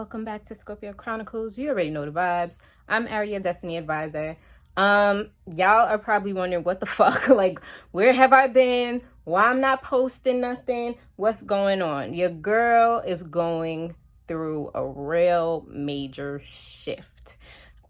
welcome back to Scorpio Chronicles. You already know the vibes. I'm Arie, your Destiny Advisor. Y'all are probably wondering what the fuck, like, where have I been? Why I'm not posting nothing? What's going on? Your girl is going through a real major shift.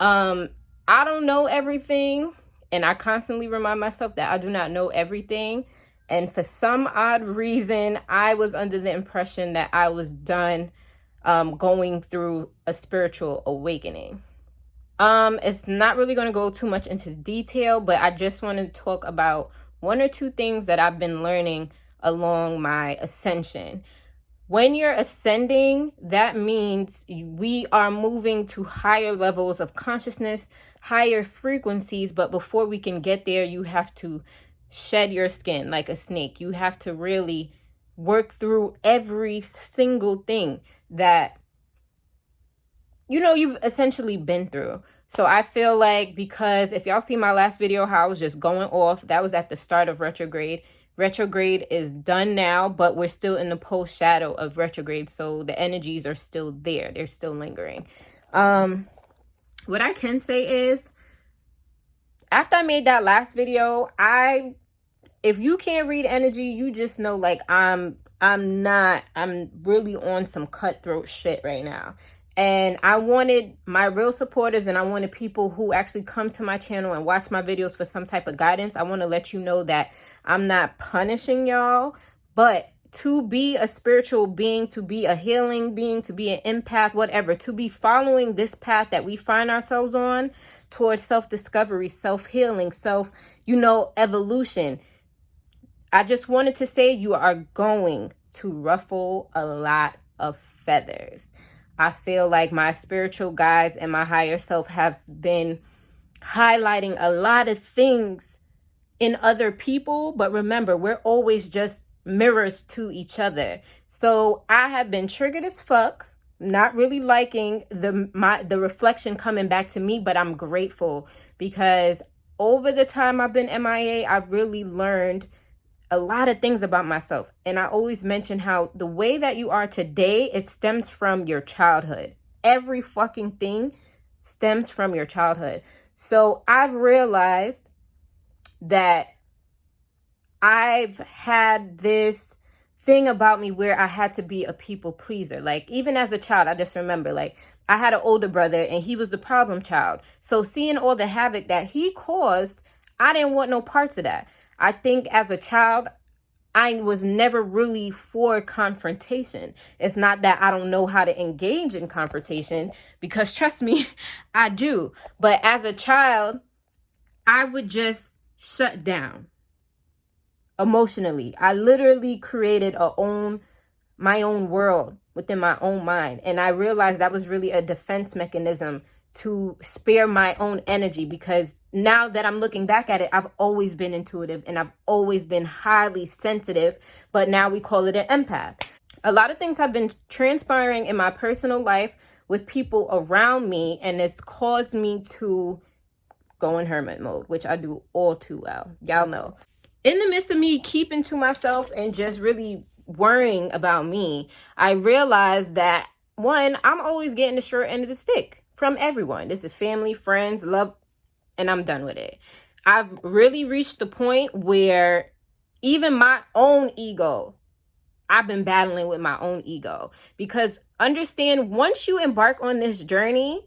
I don't know everything, and I constantly remind myself that I do not know everything. And for some odd reason, I was under the impression that I was done going through a spiritual awakening. It's not really going to go too much into detail, but I just want to talk about one or two things that I've been learning along my ascension. When you're ascending, that means we are moving to higher levels of consciousness, higher frequencies, but before we can get there, you have to shed your skin like a snake. You have to really work through every single thing that you've essentially been through. So I feel like, because if y'all see my last video, how I was just going off, that was at the start of retrograde. Retrograde is done now, but we're still in the post shadow of retrograde, so the energies are still there. They're still lingering. What I can say is, after I made that last video, if you can't read energy, you just know, like, I'm really on some cutthroat shit right now. And I wanted my real supporters, and I wanted people who actually come to my channel and watch my videos for some type of guidance. I want to let you know that I'm not punishing y'all, but to be a spiritual being, to be a healing being, to be an empath, whatever, to be following this path that we find ourselves on towards self-discovery, self-healing, evolution. I just wanted to say you are going to ruffle a lot of feathers. I feel like my spiritual guides and my higher self have been highlighting a lot of things in other people. But remember, we're always just mirrors to each other. So I have been triggered as fuck, not really liking the reflection coming back to me, but I'm grateful because over the time I've been MIA, I've really learned a lot of things about myself. And I always mention how the way that you are today, it stems from your childhood. Every fucking thing stems from your childhood. So I've realized that I've had this thing about me where I had to be a people pleaser. Like, even as a child, I just remember, like, I had an older brother and he was the problem child. So seeing all the havoc that he caused, I didn't want no parts of that. I think as a child, I was never really for confrontation. It's not that I don't know how to engage in confrontation, because trust me, I do. But as a child, I would just shut down emotionally. I literally created my own world within my own mind. And I realized that was really a defense mechanism to spare my own energy, because now that I'm looking back at it, I've always been intuitive and I've always been highly sensitive, but now we call it an empath. A lot of things have been transpiring in my personal life with people around me, and it's caused me to go in hermit mode, which I do all too well. Y'all know. In the midst of me keeping to myself and just really worrying about me, I realized that, one, I'm always getting the short end of the stick from everyone. This is family, friends, love, and I'm done with it. I've really reached the point where even my own ego, I've been battling with my own ego. Because understand, once you embark on this journey,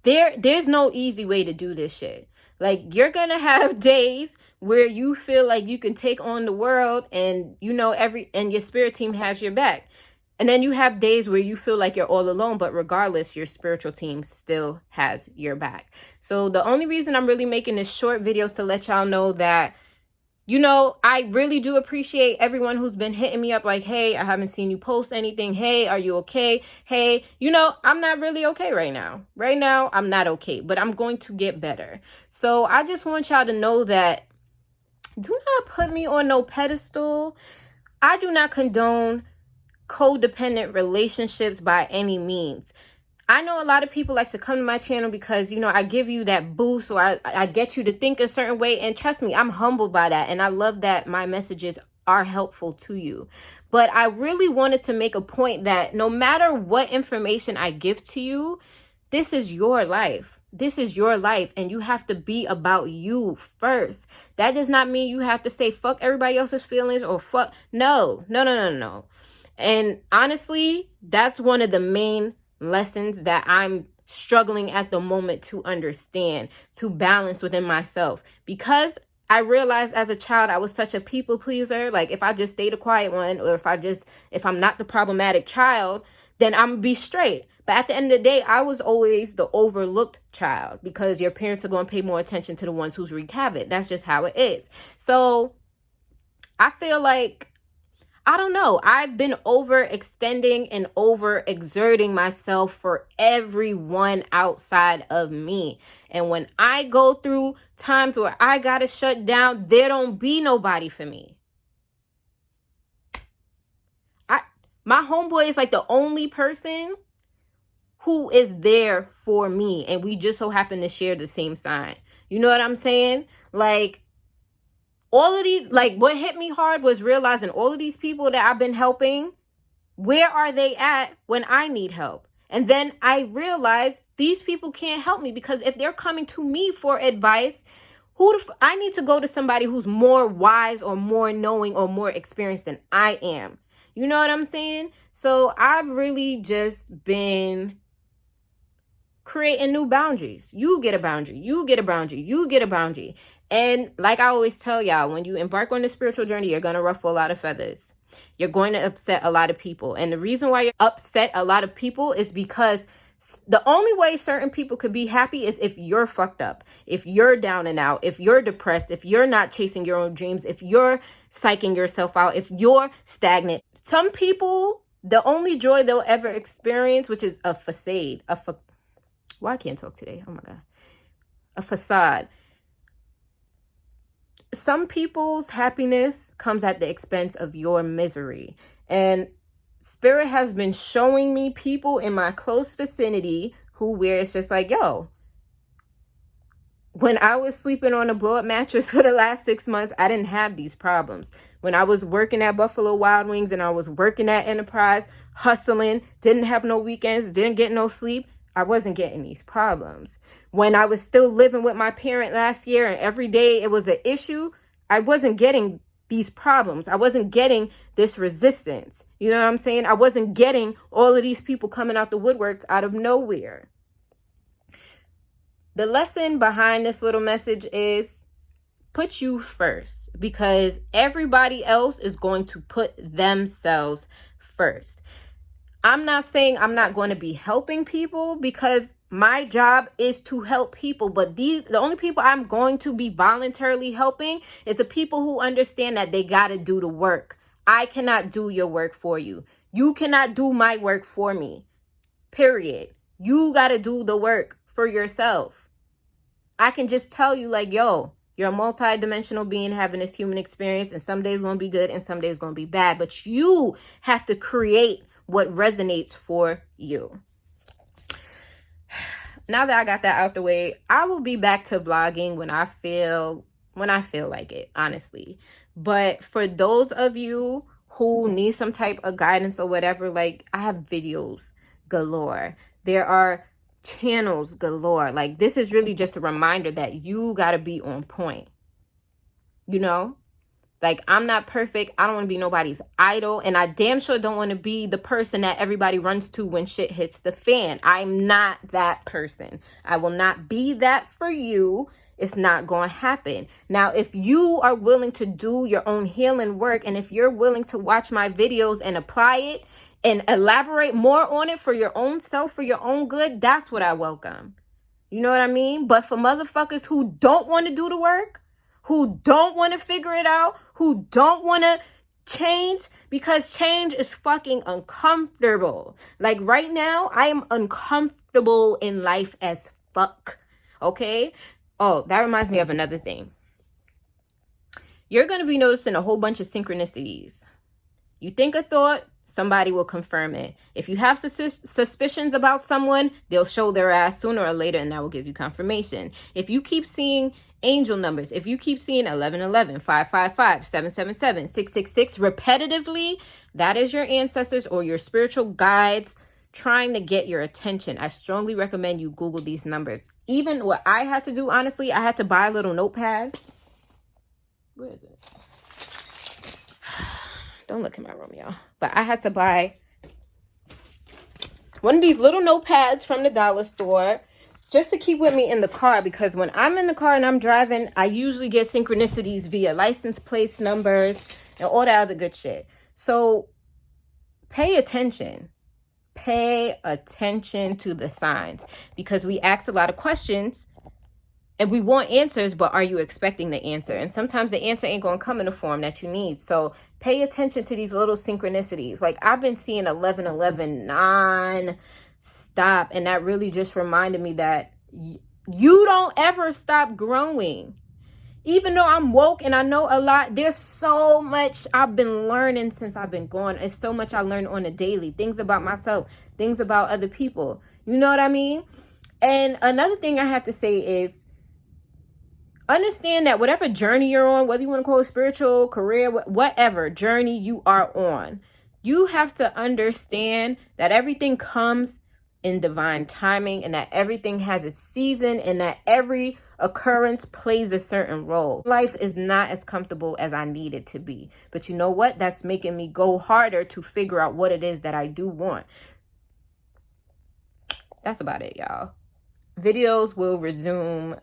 there's no easy way to do this shit. Like, you're gonna have days where you feel like you can take on the world, and and your spirit team has your back. And then you have days where you feel like you're all alone, but regardless, your spiritual team still has your back. So the only reason I'm really making this short video is to let y'all know that, I really do appreciate everyone who's been hitting me up like, hey, I haven't seen you post anything. Hey, are you okay? Hey, I'm not really okay right now. Right now, I'm not okay, but I'm going to get better. So I just want y'all to know that do not put me on no pedestal. I do not condone codependent relationships by any means. I know a lot of people like to come to my channel because, I give you that boost, or I get you to think a certain way. And trust me, I'm humbled by that. And I love that my messages are helpful to you. But I really wanted to make a point that no matter what information I give to you, this is your life. This is your life, and you have to be about you first. That does not mean you have to say fuck everybody else's feelings or fuck. No. And honestly, that's one of the main lessons that I'm struggling at the moment to understand, to balance within myself. Because I realized as a child, I was such a people pleaser. Like, if I just stay the quiet one, or if I'm not the problematic child, then I'm gonna be straight. But at the end of the day, I was always the overlooked child, because your parents are going to pay more attention to the ones who's wreak havoc. That's just how it is. So I feel like, I don't know, I've been overextending and overexerting myself for everyone outside of me. And when I go through times where I gotta shut down, there don't be nobody for me. My homeboy is like the only person who is there for me, and we just so happen to share the same sign. You know what I'm saying? Like, all of these, like, what hit me hard was realizing all of these people that I've been helping, where are they at when I need help? And then I realized these people can't help me, because if they're coming to me for advice, I need to go to somebody who's more wise or more knowing or more experienced than I am. You know what I'm saying? So I've really just been creating new boundaries. You get a boundary. You get a boundary. You get a boundary. And like I always tell y'all, when you embark on this spiritual journey, you're going to ruffle a lot of feathers. You're going to upset a lot of people. And the reason why you upset a lot of people is because the only way certain people could be happy is if you're fucked up, if you're down and out, if you're depressed, if you're not chasing your own dreams, if you're psyching yourself out, if you're stagnant. Some people, the only joy they'll ever experience, which is a facade, why I can't talk today? Oh my God. A facade. Some people's happiness comes at the expense of your misery. And Spirit has been showing me people in my close vicinity where it's just like, yo, when I was sleeping on a blow-up mattress for the last 6 months, I didn't have these problems. When I was working at Buffalo Wild Wings and I was working at Enterprise, hustling, didn't have no weekends, didn't get no sleep, I wasn't getting these problems. When I was still living with my parent last year and every day it was an issue, I wasn't getting these problems. I wasn't getting this resistance. You know what I'm saying? I wasn't getting all of these people coming out the woodworks out of nowhere. The lesson behind this little message is put you first, because everybody else is going to put themselves first. I'm not saying I'm not going to be helping people, because my job is to help people. But the only people I'm going to be voluntarily helping is the people who understand that they got to do the work. I cannot do your work for you. You cannot do my work for me. Period. You got to do the work for yourself. I can just tell you, like, yo, you're a multi-dimensional being having this human experience, and some days going to be good and some days going to be bad. But you have to create what resonates for you. Now that I got that out the way, I will be back to vlogging when I feel like it, honestly. But for those of you who need some type of guidance or whatever, like, I have videos galore. There are channels galore. Like, this is really just a reminder that you got to be on point. You know? Like, I'm not perfect. I don't want to be nobody's idol. And I damn sure don't want to be the person that everybody runs to when shit hits the fan. I'm not that person. I will not be that for you. It's not going to happen. Now, if you are willing to do your own healing work, and if you're willing to watch my videos and apply it and elaborate more on it for your own self, for your own good, that's what I welcome. You know what I mean? But for motherfuckers who don't want to do the work, who don't want to figure it out, who don't want to change, because change is fucking uncomfortable. Like, right now, I am uncomfortable in life as fuck. Okay? Oh, that reminds me of another thing. You're going to be noticing a whole bunch of synchronicities. You think a thought, somebody will confirm it. If you have suspicions about someone, they'll show their ass sooner or later, and that will give you confirmation. If you keep seeing angel numbers. If you keep seeing 1111, 555, 777, 666 repetitively, that is your ancestors or your spiritual guides trying to get your attention. I strongly recommend you Google these numbers. Even what I had to do, honestly, I had to buy a little notepad. Where is it? Don't look in my room, y'all. But I had to buy one of these little notepads from the dollar store just to keep with me in the car, because when I'm in the car and I'm driving, I usually get synchronicities via license plate numbers and all that other good shit. So pay attention. Pay attention to the signs, because we ask a lot of questions and we want answers, but are you expecting the answer? And sometimes the answer ain't going to come in the form that you need. So pay attention to these little synchronicities. Like I've been seeing 1111 non-stop, and that really just reminded me that you don't ever stop growing. Even though I'm woke and I know a lot, there's so much I've been learning since I've been gone. It's so much I learn on a daily. Things about myself, things about other people. You know what I mean? And another thing I have to say is, understand that whatever journey you're on, whether you want to call it spiritual, career, whatever journey you are on, you have to understand that everything comes in divine timing, and that everything has its season, and that every occurrence plays a certain role. Life is not as comfortable as I need it to be. But you know what? That's making me go harder to figure out what it is that I do want. That's about it, y'all. Videos will resume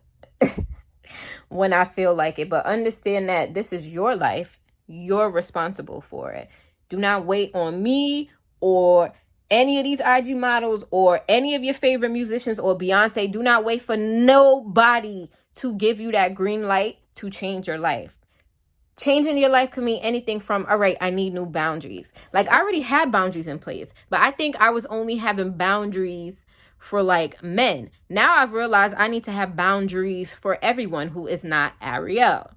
when I feel like it, but understand that this is your life. You're responsible for it. Do not wait on me or any of these IG models or any of your favorite musicians or Beyonce. Do not wait for nobody to give you that green light to change your life. Changing your life can mean anything from, all right, I need new boundaries. Like I already had boundaries in place, but I think I was only having boundaries for like men. Now I've realized I need to have boundaries for everyone who is not Ariel.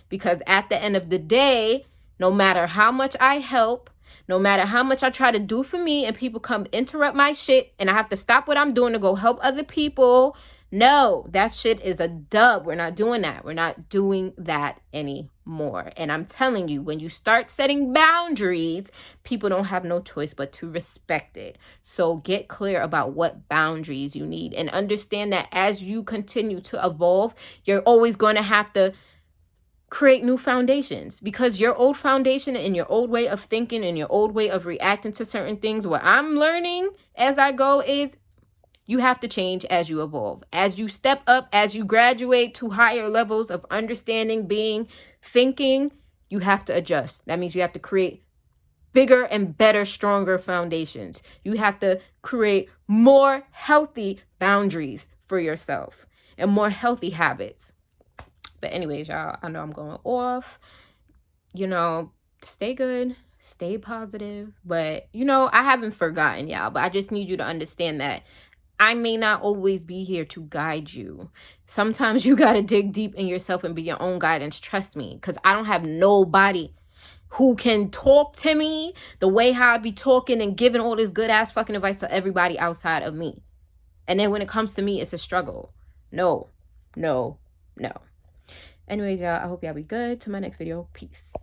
Because at the end of the day, no matter how much I help, no matter how much I try to do for me and people come interrupt my shit and I have to stop what I'm doing to go help other people, no, that shit is a dub. We're not doing that. We're not doing that anymore. And I'm telling you, when you start setting boundaries, people don't have no choice but to respect it. So get clear about what boundaries you need and understand that as you continue to evolve, you're always going to have to create new foundations, because your old foundation and your old way of thinking and your old way of reacting to certain things, what I'm learning as I go is you have to change as you evolve, as you step up, as you graduate to higher levels of understanding, being, thinking, you have to adjust. That means you have to create bigger and better, stronger foundations. You have to create more healthy boundaries for yourself and more healthy habits. But anyways, y'all, I know I'm going off. You know, stay good, stay positive. But, you know, I haven't forgotten y'all, but I just need you to understand that I may not always be here to guide you. Sometimes you got to dig deep in yourself and be your own guidance. Trust me, because I don't have nobody who can talk to me the way how I be talking and giving all this good ass fucking advice to everybody outside of me. And then when it comes to me, it's a struggle. No. Anyways, y'all, I hope y'all be good. To my next video. Peace.